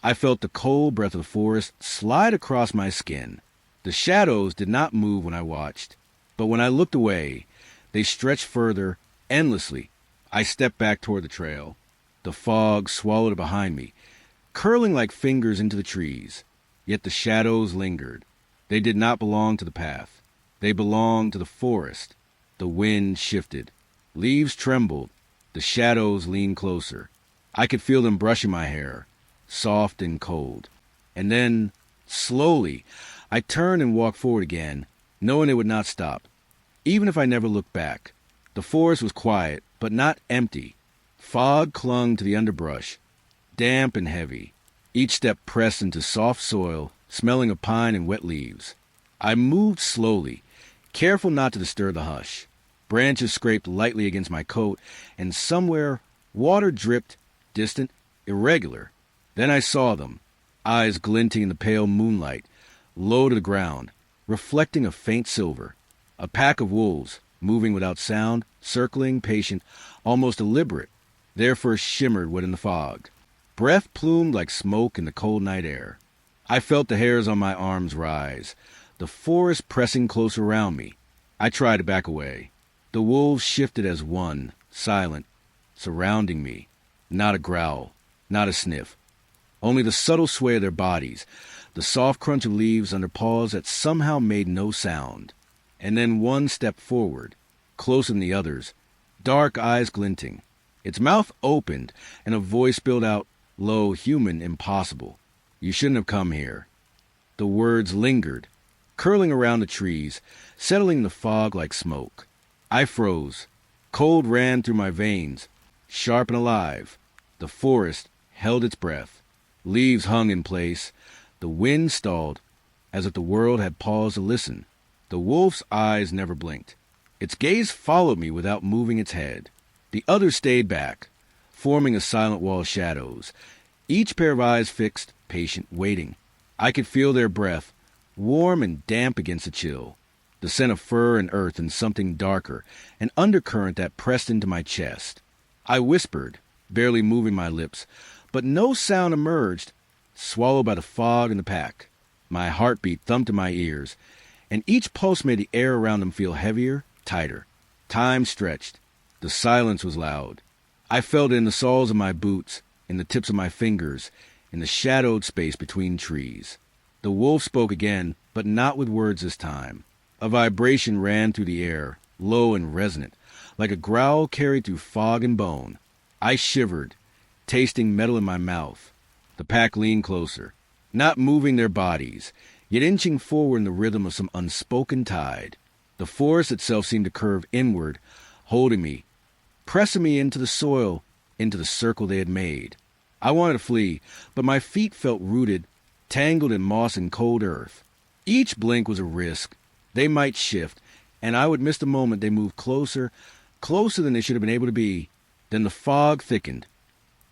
I felt the cold breath of the forest slide across my skin. The shadows did not move when I watched, but when I looked away, they stretched further, endlessly. I stepped back toward the trail. The fog swallowed it behind me, curling like fingers into the trees. Yet the shadows lingered. They did not belong to the path. They belonged to the forest. The wind shifted. Leaves trembled. The shadows leaned closer. I could feel them brushing my hair, soft and cold. And then, slowly, I turned and walked forward again, knowing it would not stop, even if I never looked back. The forest was quiet, but not empty. Fog clung to the underbrush, damp and heavy. Each step pressed into soft soil, smelling of pine and wet leaves. I moved slowly, careful not to disturb the hush. Branches scraped lightly against my coat, and somewhere water dripped, distant, irregular. Then I saw them, eyes glinting in the pale moonlight, low to the ground, reflecting a faint silver. A pack of wolves, moving without sound, circling, patient, almost deliberate. Their first shimmered within the fog. Breath plumed like smoke in the cold night air. I felt the hairs on my arms rise, the forest pressing close around me. I tried to back away. The wolves shifted as one, silent, surrounding me. Not a growl, not a sniff. Only the subtle sway of their bodies, the soft crunch of leaves under paws that somehow made no sound. And then one stepped forward, closer than the others, dark eyes glinting. Its mouth opened, and a voice spilled out, low, human, impossible. You shouldn't have come here. The words lingered, curling around the trees, settling the fog like smoke. I froze. Cold ran through my veins, sharp and alive. The forest held its breath. Leaves hung in place. The wind stalled, as if the world had paused to listen. The wolf's eyes never blinked. Its gaze followed me without moving its head. The others stayed back, forming a silent wall of shadows, each pair of eyes fixed, patient, waiting. I could feel their breath, warm and damp against the chill, the scent of fur and earth and something darker, an undercurrent that pressed into my chest. I whispered, barely moving my lips, but no sound emerged, swallowed by the fog and the pack. My heartbeat thumped in my ears, and each pulse made the air around them feel heavier, tighter. Time stretched. The silence was loud. I felt it in the soles of my boots, in the tips of my fingers, in the shadowed space between trees. The wolf spoke again, but not with words this time. A vibration ran through the air, low and resonant, like a growl carried through fog and bone. I shivered, tasting metal in my mouth. The pack leaned closer, not moving their bodies, yet inching forward in the rhythm of some unspoken tide. The forest itself seemed to curve inward, holding me, pressing me into the soil, into the circle they had made. I wanted to flee, but my feet felt rooted, tangled in moss and cold earth. Each blink was a risk. They might shift, and I would miss the moment they moved closer, closer than they should have been able to be. Then the fog thickened,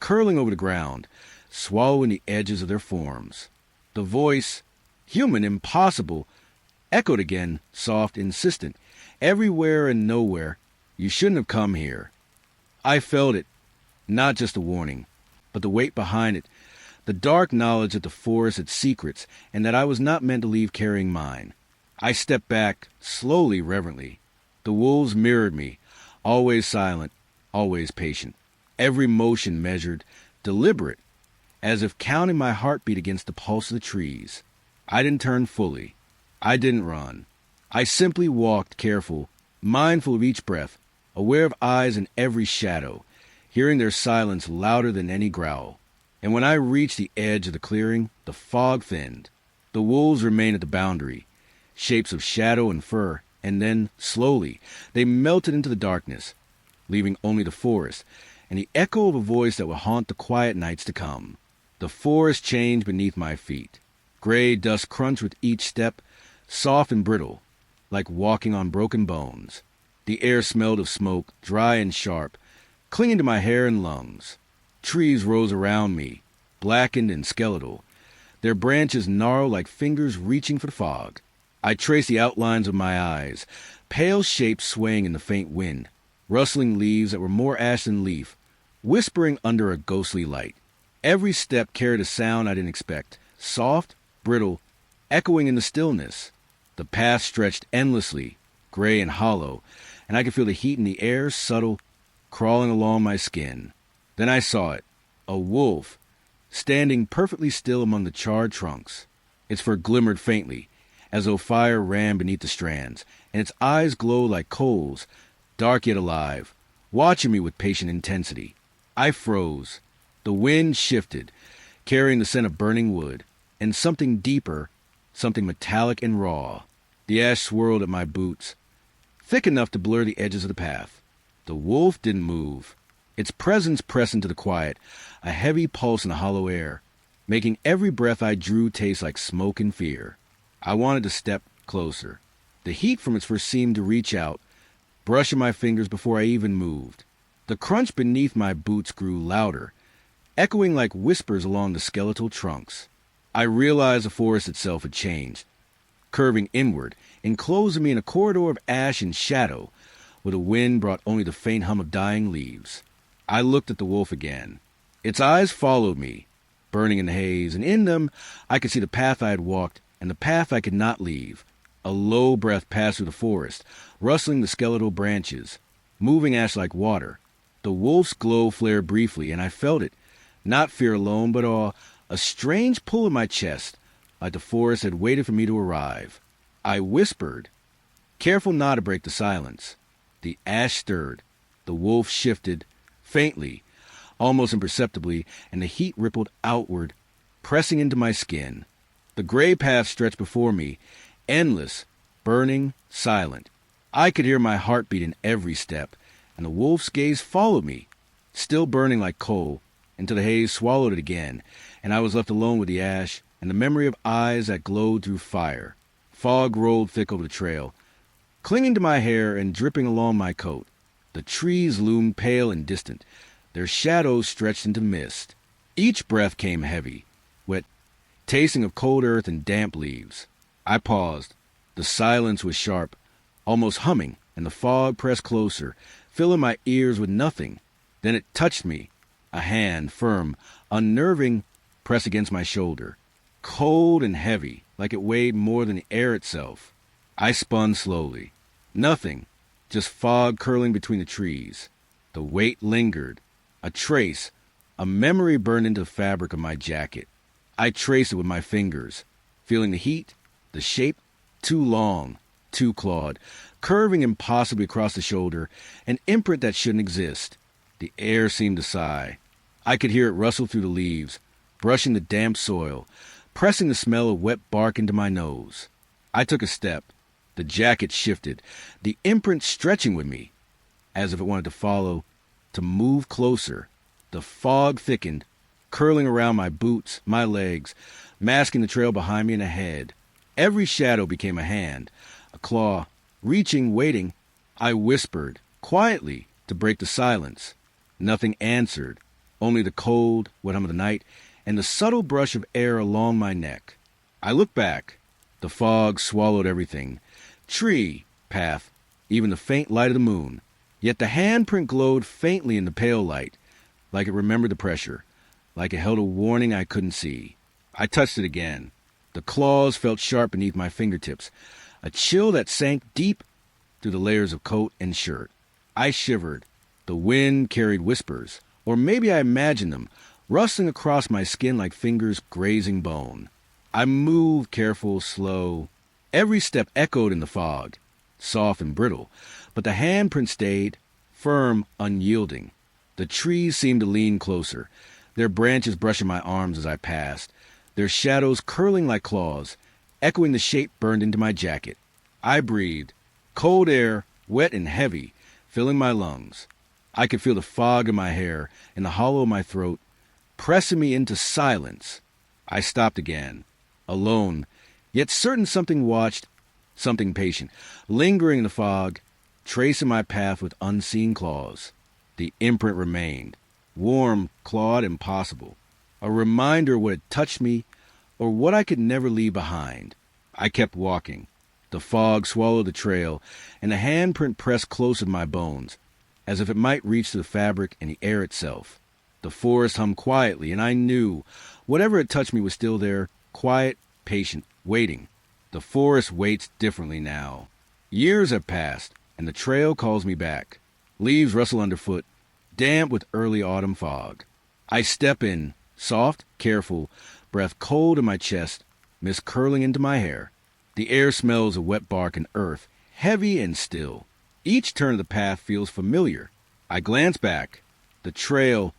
curling over the ground, swallowing the edges of their forms. The voice, human, impossible, echoed again, soft, insistent, everywhere and nowhere. You shouldn't have come here. I felt it, not just a warning, but the weight behind it, the dark knowledge that the forest had secrets and that I was not meant to leave carrying mine. I stepped back, slowly, reverently. The wolves mirrored me, always silent, always patient, every motion measured, deliberate, as if counting my heartbeat against the pulse of the trees. I didn't turn fully. I didn't run. I simply walked, careful, mindful of each breath, aware of eyes in every shadow, hearing their silence louder than any growl. And when I reached the edge of the clearing, the fog thinned. The wolves remained at the boundary, shapes of shadow and fur, and then, slowly, they melted into the darkness, leaving only the forest and the echo of a voice that would haunt the quiet nights to come. The forest changed beneath my feet. Gray dust crunched with each step, soft and brittle, like walking on broken bones. The air smelled of smoke, dry and sharp, clinging to my hair and lungs. Trees rose around me, blackened and skeletal, their branches gnarled like fingers reaching for the fog. I traced the outlines of my eyes, pale shapes swaying in the faint wind, rustling leaves that were more ash than leaf, whispering under a ghostly light. Every step carried a sound I didn't expect, soft, brittle, echoing in the stillness. The path stretched endlessly, gray and hollow, and I could feel the heat in the air, subtle, crawling along my skin. Then I saw it, a wolf, standing perfectly still among the charred trunks. Its fur glimmered faintly, as though fire ran beneath the strands, and its eyes glowed like coals, dark yet alive, watching me with patient intensity. I froze. The wind shifted, carrying the scent of burning wood, and something deeper, something metallic and raw. The ash swirled at my boots, thick enough to blur the edges of the path. The wolf didn't move. Its presence pressed into the quiet, a heavy pulse in the hollow air, making every breath I drew taste like smoke and fear. I wanted to step closer. The heat from its fur seemed to reach out, brushing my fingers before I even moved. The crunch beneath my boots grew louder, echoing like whispers along the skeletal trunks. I realized the forest itself had changed, curving inward, enclosing me in a corridor of ash and shadow, where the wind brought only the faint hum of dying leaves. I looked at the wolf again. Its eyes followed me, burning in the haze, and in them I could see the path I had walked and the path I could not leave. A low breath passed through the forest, rustling the skeletal branches, moving ash like water. The wolf's glow flared briefly, and I felt it. Not fear alone, but awe, a strange pull in my chest, like the forest had waited for me to arrive. I whispered, careful not to break the silence. The ash stirred. The wolf shifted, faintly, almost imperceptibly, and the heat rippled outward, pressing into my skin. The gray path stretched before me, endless, burning, silent. I could hear my heartbeat in every step, and the wolf's gaze followed me, still burning like coal, until the haze swallowed it again, and I was left alone with the ash and the memory of eyes that glowed through fire. Fog rolled thick over the trail, clinging to my hair and dripping along my coat. The trees loomed pale and distant, their shadows stretched into mist. Each breath came heavy, wet, tasting of cold earth and damp leaves. I paused. The silence was sharp, almost humming, and the fog pressed closer, filling my ears with nothing. Then it touched me. A hand, firm, unnerving, pressed against my shoulder, cold and heavy, like it weighed more than the air itself. I spun slowly. Nothing, just fog curling between the trees. The weight lingered. A trace, a memory burned into the fabric of my jacket. I traced it with my fingers, feeling the heat, the shape, too long, too clawed, curving impossibly across the shoulder, an imprint that shouldn't exist. The air seemed to sigh. I could hear it rustle through the leaves, brushing the damp soil, pressing the smell of wet bark into my nose. I took a step. The jacket shifted, the imprint stretching with me, as if it wanted to follow, to move closer. The fog thickened, curling around my boots, my legs, masking the trail behind me and ahead. Every shadow became a hand, a claw, reaching, waiting. I whispered, quietly, to break the silence. Nothing answered, only the cold, wet hum of the night, and the subtle brush of air along my neck. I looked back. The fog swallowed everything. Tree, path, even the faint light of the moon. Yet the handprint glowed faintly in the pale light, like it remembered the pressure, like it held a warning I couldn't see. I touched it again. The claws felt sharp beneath my fingertips, a chill that sank deep through the layers of coat and shirt. I shivered. The wind carried whispers, or maybe I imagined them, rustling across my skin like fingers grazing bone. I moved, careful, slow. Every step echoed in the fog, soft and brittle, but the handprint stayed, firm, unyielding. The trees seemed to lean closer, their branches brushing my arms as I passed, their shadows curling like claws, echoing the shape burned into my jacket. I breathed, cold air, wet and heavy, filling my lungs. I could feel the fog in my hair, in the hollow of my throat, pressing me into silence. I stopped again, alone, yet certain something watched, something patient, lingering in the fog, tracing my path with unseen claws. The imprint remained, warm, clawed, impossible, a reminder of what had touched me or what I could never leave behind. I kept walking. The fog swallowed the trail, and the handprint pressed close to my bones, as if it might reach to the fabric and the air itself. The forest hummed quietly, and I knew whatever had touched me was still there, quiet, patient, waiting. The forest waits differently now. Years have passed, and the trail calls me back. Leaves rustle underfoot, damp with early autumn fog. I step in, soft, careful, breath cold in my chest, mist curling into my hair. The air smells of wet bark and earth, heavy and still. Each turn of the path feels familiar. I glance back. The trail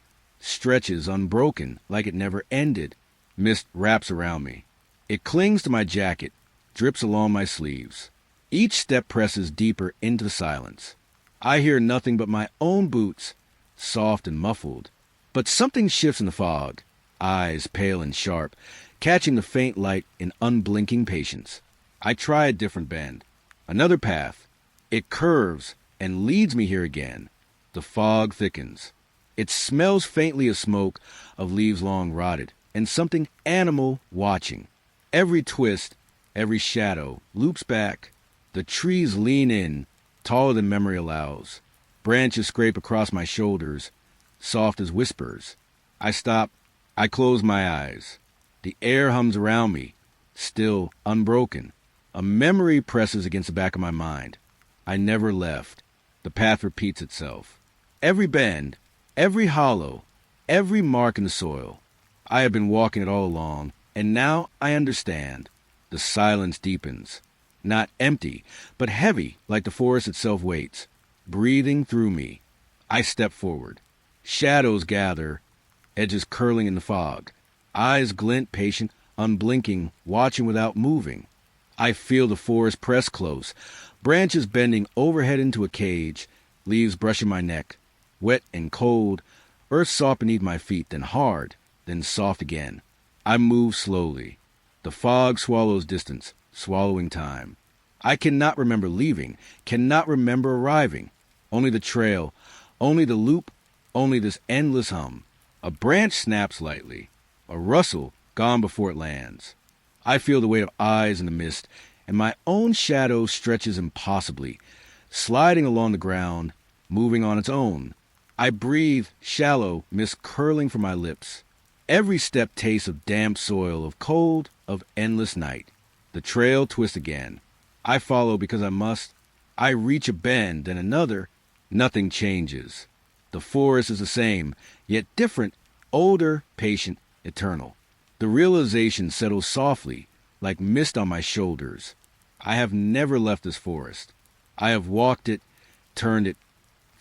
stretches unbroken, like it never ended. Mist wraps around me. It clings to my jacket, drips along my sleeves. Each step presses deeper into the silence. I hear nothing but my own boots, soft and muffled. But something shifts in the fog, eyes pale and sharp, catching the faint light in unblinking patience. I try a different bend, another path. It curves and leads me here again. The fog thickens. It smells faintly of smoke, of leaves long rotted, and something animal watching. Every twist, Every shadow loops back. The trees lean in, taller than memory allows. Branches scrape across my shoulders, soft as whispers. I stop. I close my eyes. The air hums around me, still unbroken. A memory presses against the back of my mind. I never left. The path repeats itself. Every bend, every hollow, every mark in the soil. I have been walking it all along, and now I understand. The silence deepens. Not empty, but heavy like the forest itself waits, breathing through me. I step forward. Shadows gather, edges curling in the fog. Eyes glint, patient, unblinking, watching without moving. I feel the forest press close, branches bending overhead into a cage, leaves brushing my neck. Wet and cold, earth soft beneath my feet, then hard, then soft again. I move slowly. The fog swallows distance, swallowing time. I cannot remember leaving, cannot remember arriving. Only the trail, only the loop, only this endless hum. A branch snaps lightly, a rustle gone before it lands. I feel the weight of eyes in the mist, and my own shadow stretches impossibly, sliding along the ground, moving on its own. I breathe, shallow, mist curling from my lips. Every step tastes of damp soil, of cold, of endless night. The trail twists again. I follow because I must. I reach a bend, then another. Nothing changes. The forest is the same, yet different, older, patient, eternal. The realization settles softly, like mist on my shoulders. I have never left this forest. I have walked it, turned it,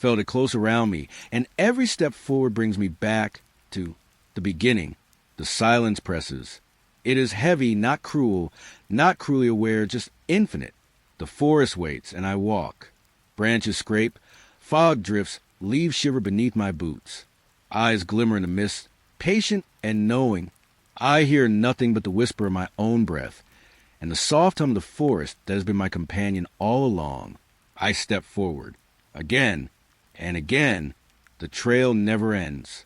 felt it close around me, and every step forward brings me back to the beginning. The silence presses. It is heavy, not cruel, not cruelly aware, just infinite. The forest waits, and I walk. Branches scrape, fog drifts, leaves shiver beneath my boots. Eyes glimmer in the mist, patient and knowing. I hear nothing but the whisper of my own breath, and the soft hum of the forest that has been my companion all along. I step forward. Again and again, the trail never ends.